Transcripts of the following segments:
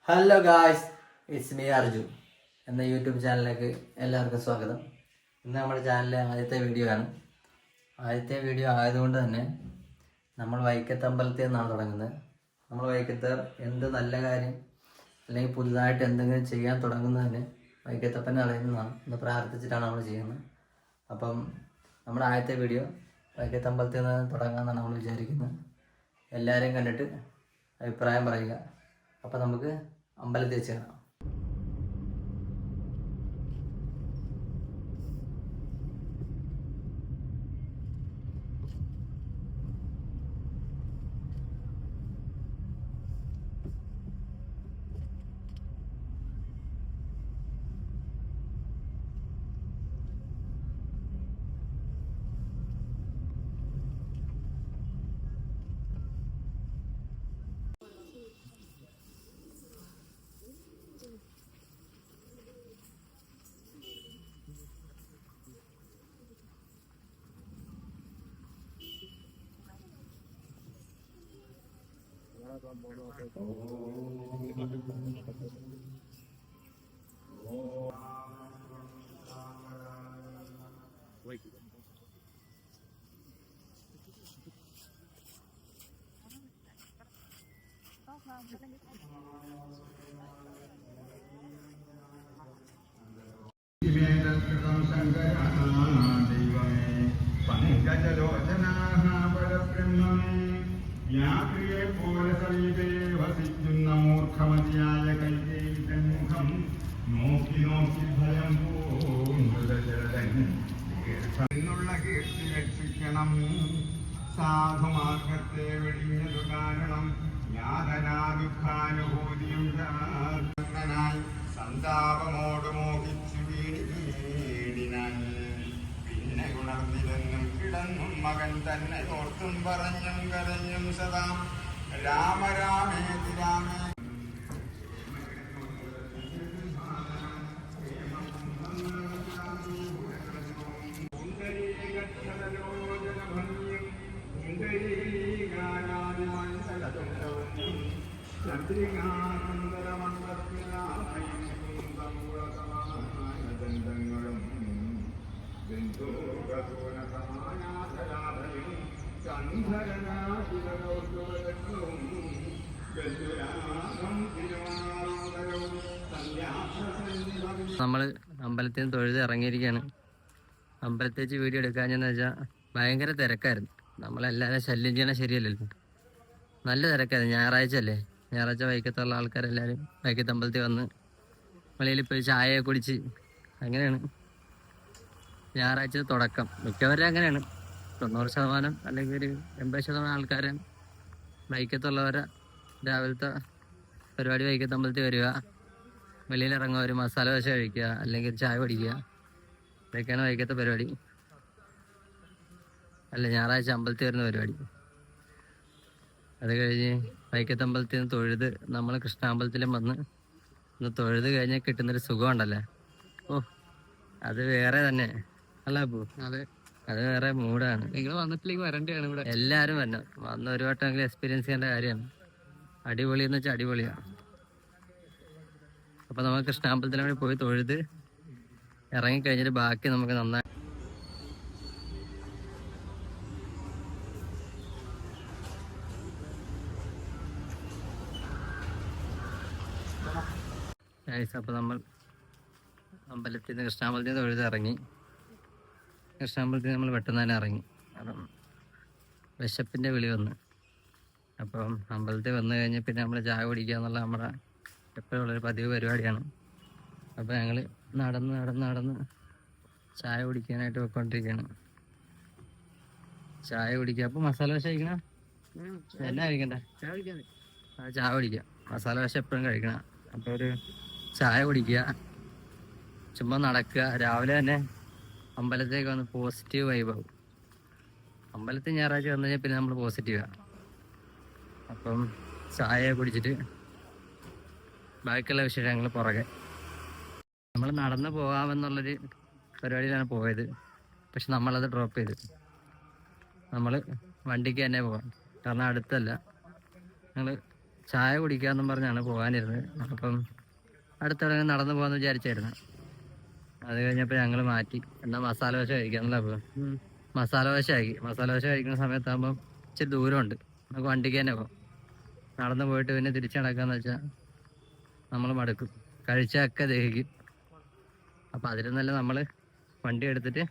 Hello guys, it's me Arju എന്ന YouTube ചാനലിലേക്ക് എല്ലാവർക്കും സ്വാഗതം. ഇന്ന് നമ്മുടെ ചാനലിലെ ആദ്യത്തെ വീഡിയോ ആയതുകൊണ്ട് തന്നെ നമ്മൾ വൈക്കത്ത് അമ്പലത്തിൽ നിന്നാണ് തുടങ്ങുന്നത്. നമ്മൾ വൈക്കത്ത് എന്ത് നല്ല കാര്യം അല്ലെങ്കിൽ പുതുതായിട്ട് എന്തെങ്കിലും ചെയ്യാൻ തുടങ്ങുന്നതിന് വൈക്കത്തപ്പനെ അറിയുന്നതാണ് എന്ന് പ്രാർത്ഥിച്ചിട്ടാണ് നമ്മൾ ചെയ്യുന്നത്. അപ്പം നമ്മുടെ ആദ്യത്തെ വീഡിയോ വൈക്കത്ത് അമ്പലത്തിൽ നിന്ന് തുടങ്ങാമെന്നാണ് നമ്മൾ വിചാരിക്കുന്നത്. എല്ലാവരെയും കണ്ടിട്ട് അഭിപ്രായം പറയുക. അപ്പം നമുക്ക് അമ്പലത്തിൽ വെച്ച് കാണാം. ദൈവമേ പങ്കജലോചനാഹ പരബ്രഹ്മമേ യാത്രിയെ പോലെ സമീപേ വസിക്കുന്ന മൂർഖമതിയായ കൈകേയി തന്മുഖം നോക്കി നോക്കി ഭയം പൂന്നുള്ള കീർത്തി രക്ഷിക്കണം. സാധുമാർഗത്തെ വെടിഞ്ഞതു കാരണം യാതനാ ദുഃഖാനുഭൂതിയും സന്താപമോട് മോഹിച്ചു വീടിനാൻ. പിന്നെ ഉണർന്നിരുന്നും കിടന്നും മകൻ തന്നെ ഓർത്തും പറഞ്ഞും കരഞ്ഞും സദാ രാമ രാമേതി രാമേ. നമ്മൾ അമ്പലത്തിൽ നിന്ന് തൊഴുത് ഇറങ്ങിയിരിക്കുകയാണ്. അമ്പലത്തേച്ച് വീഡിയോ എടുക്കാഞ്ഞെന്ന് വെച്ചാൽ ഭയങ്കര തിരക്കായിരുന്നു. നമ്മളെല്ലാവരും ശല്യം ചെയ്യണ ശരിയല്ലല്ലോ. നല്ല തിരക്കായിരുന്നു. ഞായറാഴ്ച അല്ലേ, ഞായറാഴ്ച വൈക്കത്തുള്ള ആൾക്കാരെല്ലാവരും വൈക്കത്ത് അമ്പലത്തിൽ വന്ന് വെളിയിൽ പോയി ചായ കുടിച്ച് അങ്ങനെയാണ് ഞായറാഴ്ച തുടക്കം. മിക്കവരും അങ്ങനെയാണ്. 90% അല്ലെങ്കിൽ ഒരു 80% ആൾക്കാരും വൈക്കത്തുള്ളവരെ രാവിലത്തെ പരിപാടി വൈക്കത്ത് അമ്പലത്തിൽ വരിക, വെളിയിലിറങ്ങുക, ഒരു മസാല ദോശ കഴിക്കുക, അല്ലെങ്കിൽ ചായ കുടിക്കുക. ഇതൊക്കെയാണ് വൈക്കത്തെ പരിപാടി. അല്ല, ഞായറാഴ്ച അമ്പലത്തിൽ വരുന്ന പരിപാടി. അത് കഴിഞ്ഞ് വൈക്കത്ത് അമ്പലത്തിൽ നിന്ന് തൊഴുത് നമ്മൾ കൃഷ്ണാമ്പലത്തിലും വന്ന് ഒന്ന് തൊഴുത് കഴിഞ്ഞാൽ കിട്ടുന്നൊരു സുഖം ഉണ്ടല്ലേ, ഓ അത് വേറെ തന്നെ അല്ല അപ്പോ. അതെ, അത് വേറെ മൂഡാണ്. നിങ്ങൾ വന്നിട്ടില്ലെങ്കിൽ വരേണ്ടതാണ്. ഇവിടെ എല്ലാവരും വന്ന് ഒരു വട്ടമെങ്കിലും എക്സ്പീരിയൻസ് ചെയ്യേണ്ട കാര്യമാണ്. അടിപൊളി എന്ന് വെച്ചാൽ അടിപൊളിയാണ്. അപ്പം നമുക്ക് കൃഷ്ണാമ്പലത്തിലും കൂടി പോയി തൊഴുത് ഇറങ്ങിക്കഴിഞ്ഞിട്ട് ബാക്കി നമുക്ക് നന്നായി അപ്പം നമ്മൾ അമ്പലത്തിൽ നിന്ന് കൃഷ്ണാമ്പലത്തിൽ നിന്ന് തൊഴുത് ഇറങ്ങി. കൃഷ്ണാമ്പലത്തിൽ നമ്മൾ പെട്ടെന്ന് തന്നെ ഇറങ്ങി. അപ്പം വിശപ്പിൻ്റെ വിളി വന്ന്. അപ്പം അമ്പലത്തിൽ വന്നു കഴിഞ്ഞ് പിന്നെ നമ്മൾ ചായ കുടിക്കുക എന്നുള്ള നമ്മുടെ എപ്പോഴും ഉള്ളൊരു പതിവ് പരിപാടിയാണ്. അപ്പോൾ ഞങ്ങൾ നടന്ന് ചായ കുടിക്കാനായിട്ട് പോയിക്കൊണ്ടിരിക്കുകയാണ്. ചായ കുടിക്കുക. അപ്പോൾ മസാല ദോശ കഴിക്കണം. എന്നാ കഴിക്കണ്ടേ? ചായ കുടിക്കുക. മസാല ദോശ എപ്പോഴും കഴിക്കണം. അപ്പോൾ ഒരു ചായ കുടിക്കുക, ചുമ്മാ നടക്കുക. രാവിലെ തന്നെ അമ്പലത്തേക്ക് വന്ന് പോസിറ്റീവ് വൈബാവും. അമ്പലത്തിൽ ഞായറാഴ്ച വന്നു കഴിഞ്ഞാൽ പിന്നെ നമ്മൾ പോസിറ്റീവാണ്. അപ്പം ചായ കുടിച്ചിട്ട് ബാക്കിയുള്ള വിശേഷങ്ങൾ പുറകെ. നമ്മൾ നടന്നു പോകാമെന്നുള്ളൊരു പരിപാടിയിലാണ് പോയത്. പക്ഷെ നമ്മളത് ഡ്രോപ്പ് ചെയ്ത് നമ്മൾ വണ്ടിക്ക് തന്നെ പോകാം. കാരണം അടുത്തല്ല, ഞങ്ങൾ ചായ കുടിക്കാമെന്നും പറഞ്ഞാണ് പോകാനിരുന്നത്. അപ്പം അടുത്തവിടെ നടന്നു പോകാമെന്ന് വിചാരിച്ചായിരുന്നു. അത് കഴിഞ്ഞപ്പോൾ ഞങ്ങൾ മാറ്റി. എന്നാൽ മസാല ദോശ കഴിക്കാമെന്നല്ല. അപ്പോൾ മസാല ദോശ കഴിക്കുന്ന സമയത്താകുമ്പം ഇച്ചിരി ദൂരമുണ്ട്, നമുക്ക് വണ്ടിക്ക് തന്നെ പോകാം. നടന്നു പോയിട്ട് പിന്നെ തിരിച്ചു നടക്കാന്ന് വെച്ചാൽ നമ്മൾ മടുക്കും, കഴിച്ചൊക്കെ ദഹിക്കും. അപ്പം അതിൽ നല്ല നമ്മൾ വണ്ടി എടുത്തിട്ട്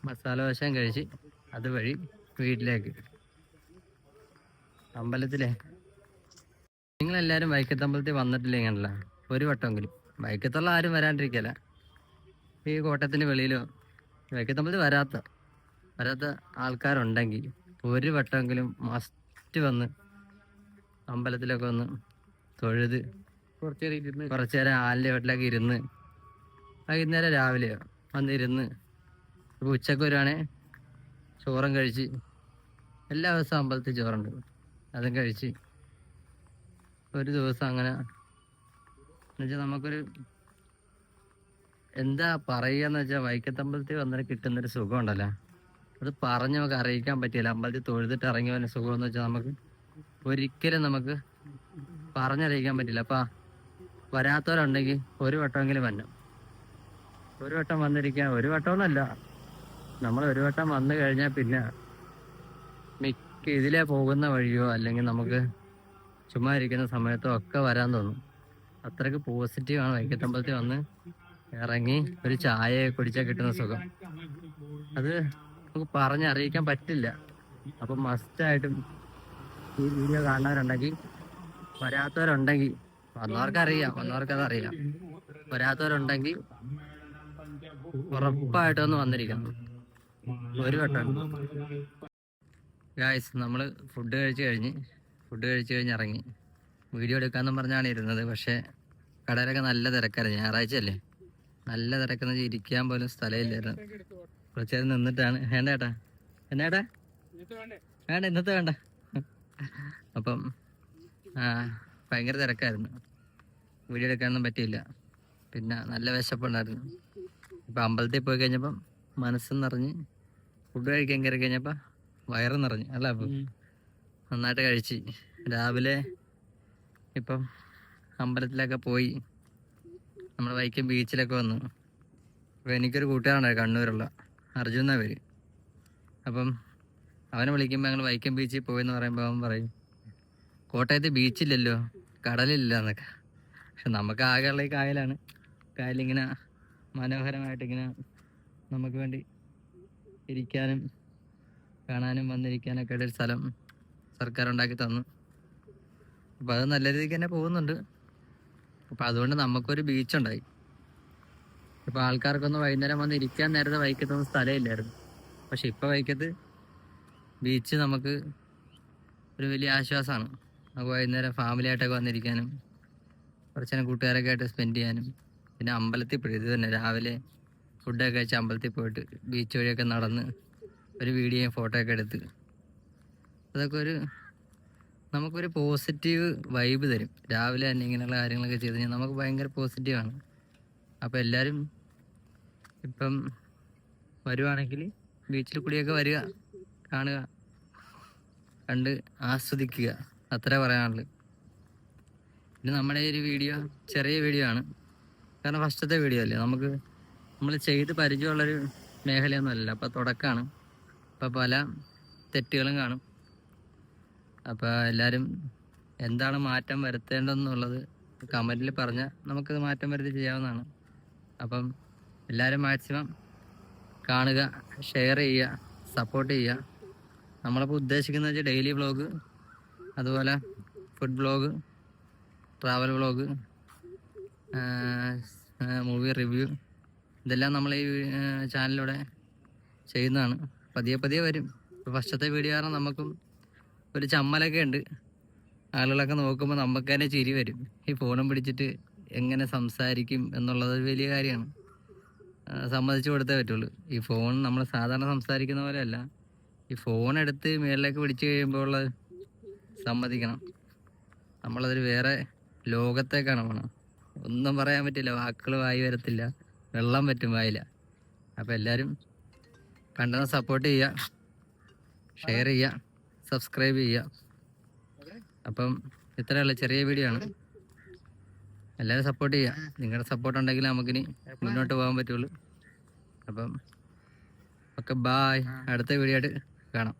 മസാല ദോശയും കഴിച്ച് അതുവഴി വീട്ടിലേക്ക്. അമ്പലത്തിലെ നിങ്ങളെല്ലാവരും വൈക്കത്തമ്പലത്തിൽ വന്നിട്ടില്ലെങ്കിലല്ല ഒരു വട്ടമെങ്കിലും. വൈക്കത്തുള്ള ആരും വരാണ്ടിരിക്കല. ഈ കോട്ടയത്തിന് വെളിയിലോ വൈക്കത്തമ്പലത്തിൽ വരാത്ത ആൾക്കാരുണ്ടെങ്കിൽ ഒരു വട്ടമെങ്കിലും മസ്റ്റ് വന്ന് അമ്പലത്തിലൊക്കെ ഒന്ന് തൊഴുത് കുറച്ച് നേരം ആലിൻ്റെ വീട്ടിലൊക്കെ ഇരുന്ന്, വൈകുന്നേരം രാവിലെയോ വന്നിരുന്ന്, ഇപ്പോൾ ഉച്ചക്ക് വരുവാണേ ചോറും കഴിച്ച്, എല്ലാ ദിവസവും അമ്പലത്തിൽ ചോറുണ്ട്, അതും കഴിച്ച് ഒരു ദിവസം അങ്ങനെ എന്നുവെച്ചാൽ നമുക്കൊരു എന്താ പറയുകയെന്ന് വെച്ചാൽ വൈക്കത്തമ്പലത്തിൽ വന്നിട്ട് കിട്ടുന്നൊരു സുഖം ഉണ്ടല്ലോ, അത് പറഞ്ഞ് നമുക്ക് അറിയിക്കാൻ പറ്റില്ല. അമ്പലത്തിൽ തൊഴുതിട്ട് ഇറങ്ങി വന്ന സുഖം എന്ന് വെച്ചാൽ നമുക്ക് ഒരിക്കലും നമുക്ക് പറഞ്ഞറിയിക്കാൻ പറ്റില്ല. അപ്പം വരാത്തവരുണ്ടെങ്കിൽ ഒരു വട്ടമെങ്കിലും വരണം. ഒരു വട്ടം വന്നിരിക്കാൻ, ഒരു വട്ടമൊന്നുമല്ല, നമ്മൾ ഒരു വട്ടം വന്നു കഴിഞ്ഞാൽ പിന്നെ മിക്ക ഇതിലേ പോകുന്ന വഴിയോ അല്ലെങ്കിൽ നമുക്ക് ചുമ്മാ ഇരിക്കുന്ന സമയത്തോ ഒക്കെ വരാൻ തോന്നും. അത്രയ്ക്ക് പോസിറ്റീവാണ് വൈക്കത്തമ്പലത്തിൽ വന്ന് ഇറങ്ങി ഒരു ചായ കുടിച്ചാൽ കിട്ടുന്ന സുഖം. അത് നമുക്ക് പറഞ്ഞറിയിക്കാൻ പറ്റില്ല. അപ്പം മസ്റ്റായിട്ടും ഈ വീഡിയോ കാണുന്നവരുണ്ടെങ്കിൽ, വരാത്തവരുണ്ടെങ്കിൽ, വന്നവർക്കതറിയാം, വരാത്തവരുണ്ടെങ്കിൽ ഉറപ്പായിട്ടൊന്ന് വന്നിരിക്കണം ഒരു വട്ടം. ഗായ്സ്, നമ്മൾ ഫുഡ് കഴിച്ച് കഴിഞ്ഞ് ഇറങ്ങി. വീഡിയോ എടുക്കാമെന്നും പറഞ്ഞാണ് ഇരുന്നത്. പക്ഷേ കടയിലൊക്കെ നല്ല തിരക്കായിരുന്നു, ഞായറാഴ്ച അല്ലേ, നല്ല തിരക്കെന്ന് വെച്ചാൽ ഇരിക്കാൻ പോലും സ്ഥലമില്ലായിരുന്നു. കുറച്ച് നേരം നിന്നിട്ടാണ് വേണ്ട ഇന്നത്തെ വേണ്ട. അപ്പം ഭയങ്കര തിരക്കായിരുന്നു, വീഡിയോ എടുക്കാനൊന്നും പറ്റിയില്ല. പിന്നെ നല്ല വിശപ്പുണ്ടായിരുന്നു. ഇപ്പം അമ്പലത്തിൽ പോയി കഴിഞ്ഞപ്പം മനസ്സും നിറഞ്ഞ്, ഫുഡ് കഴിക്കാൻ കയറി കഴിഞ്ഞപ്പോൾ വയറും നിറഞ്ഞു അല്ല. അപ്പം നന്നായിട്ട് കഴിച്ച് രാവിലെ ഇപ്പം അമ്പലത്തിലൊക്കെ പോയി നമ്മൾ വൈക്കം ബീച്ചിലൊക്കെ വന്നു. അപ്പോൾ എനിക്കൊരു കൂട്ടുകാരുണ്ടായി കണ്ണൂരുള്ള അർജുൻ എന്നാ പേര്. അപ്പം അവനെ വിളിക്കുമ്പോൾ ഞങ്ങൾ വൈക്കം ബീച്ചിൽ പോയെന്ന് പറയുമ്പോൾ അവൻ പറയും കോട്ടയത്ത് ബീച്ചില്ലല്ലോ, കടലില്ല എന്നൊക്കെ. പക്ഷെ നമുക്ക് ആകെയുള്ള ഈ കായലാണ്. കായലിങ്ങനെ മനോഹരമായിട്ടിങ്ങനെ നമുക്ക് വേണ്ടി ഇരിക്കാനും കാണാനും വന്നിരിക്കാനൊക്കെ ഒരു സ്ഥലം സർക്കാർ ഉണ്ടാക്കി തന്നു. അപ്പോൾ അത് നല്ല രീതിക്ക് തന്നെ പോകുന്നുണ്ട്. അപ്പോൾ അതുകൊണ്ട് നമുക്കൊരു ബീച്ചുണ്ടായി. ഇപ്പോൾ ആൾക്കാർക്കൊന്നും വൈകുന്നേരം വന്ന് ഇരിക്കാൻ നേരത്തെ വൈക്കത്തൊന്നും സ്ഥലമില്ലായിരുന്നു. പക്ഷെ ഇപ്പോൾ വൈക്കത്ത് ബീച്ച് നമുക്ക് ഒരു വലിയ ആശ്വാസമാണ്. നമുക്ക് വൈകുന്നേരം ഫാമിലിയായിട്ടൊക്കെ വന്നിരിക്കാനും കുറച്ച് നേരം കൂട്ടുകാരൊക്കെ ആയിട്ട് സ്പെൻഡ് ചെയ്യാനും. പിന്നെ അമ്പലത്തിൽ പോയി ഇത് തന്നെ രാവിലെ ഫുഡൊക്കെ കഴിച്ച് അമ്പലത്തിൽ പോയിട്ട് ബീച്ച് വഴിയൊക്കെ നടന്ന് ഒരു വീഡിയോയും ഫോട്ടോ ഒക്കെ എടുത്ത് അതൊക്കെ നമുക്കൊരു പോസിറ്റീവ് വൈബ് തരും. രാവിലെ തന്നെ ഇങ്ങനെയുള്ള കാര്യങ്ങളൊക്കെ ചെയ്ത് കഴിഞ്ഞാൽ നമുക്ക് ഭയങ്കര പോസിറ്റീവാണ്. അപ്പോൾ എല്ലാവരും ഇപ്പം വരുവാണെങ്കിൽ ബീച്ചിൽ കൂടിയൊക്കെ വരിക, കാണുക, കണ്ട് ആസ്വദിക്കുക, അത്രേ പറയാനുള്ളൂ. പിന്നെ നമ്മുടെ ഒരു വീഡിയോ ചെറിയ വീഡിയോ ആണ്, കാരണം ഫസ്റ്റത്തെ വീഡിയോ അല്ലേ, നമ്മൾ ചെയ്ത് പരിചയമുള്ളൊരു മേഖലയൊന്നും അല്ലല്ലോ. അപ്പോൾ തുടക്കമാണ്, അപ്പോൾ പല തെറ്റുകളും കാണും. അപ്പോൾ എല്ലാവരും എന്താണ് മാറ്റം വരുത്തേണ്ടതെന്നുള്ളത് കമൻറ്റിൽ പറഞ്ഞാൽ നമുക്കത് മാറ്റം വരുത്തി ചെയ്യാവുന്നതാണ്. അപ്പം എല്ലാവരും മാക്സിമം കാണുക, ഷെയർ ചെയ്യുക, സപ്പോർട്ട് ചെയ്യുക. നമ്മളിപ്പോൾ ഉദ്ദേശിക്കുന്നത് വെച്ചാൽ ഡെയിലി വ്ളോഗ്, അതുപോലെ food vlog, travel vlog, movie review, ഇതെല്ലാം നമ്മൾ ഈ ചാനലിലൂടെ ചെയ്യുന്നതാണ്. പതിയെ വരും. ഇപ്പോൾ ഫസ്റ്റത്തെ വീഡിയോ കാരണം നമുക്കും ഒരു ചമ്മലൊക്കെ ഉണ്ട്. ആളുകളൊക്കെ നോക്കുമ്പോൾ നമുക്ക് തന്നെ ചിരി വരും. ഈ ഫോണും പിടിച്ചിട്ട് എങ്ങനെ സംസാരിക്കും എന്നുള്ളത് വലിയ കാര്യമാണ്, സമ്മതിച്ചു കൊടുത്തേ പറ്റുള്ളൂ. ഈ ഫോൺ നമ്മൾ സാധാരണ സംസാരിക്കുന്ന പോലെയല്ല. ഈ ഫോൺ എടുത്ത് മേളിലേക്ക് പിടിച്ചു കഴിയുമ്പോൾ സമ്മതിക്കണം, നമ്മളതൊരു വേറെ ലോകത്തേക്കാണ് പോകണം. ഒന്നും പറയാൻ പറ്റില്ല, വാക്കുകൾ വായി വരത്തില്ല, വെള്ളം പറ്റും വായില്ല. അപ്പോൾ എല്ലാവരും കണ്ടത് സപ്പോർട്ട് ചെയ്യുക, ഷെയർ ചെയ്യുക, സബ്സ്ക്രൈബ് ചെയ്യുക. അപ്പം ഇത്രയുള്ള ചെറിയ വീഡിയോ ആണ്. എല്ലാവരും സപ്പോർട്ട് ചെയ്യുക. നിങ്ങളുടെ സപ്പോർട്ട് ഉണ്ടെങ്കിൽ നമുക്കിനി മുന്നോട്ട് പോകാൻ പറ്റുള്ളൂ. അപ്പം ഓക്കെ, ബായ്. അടുത്ത വീഡിയോ ആയിട്ട് കാണാം.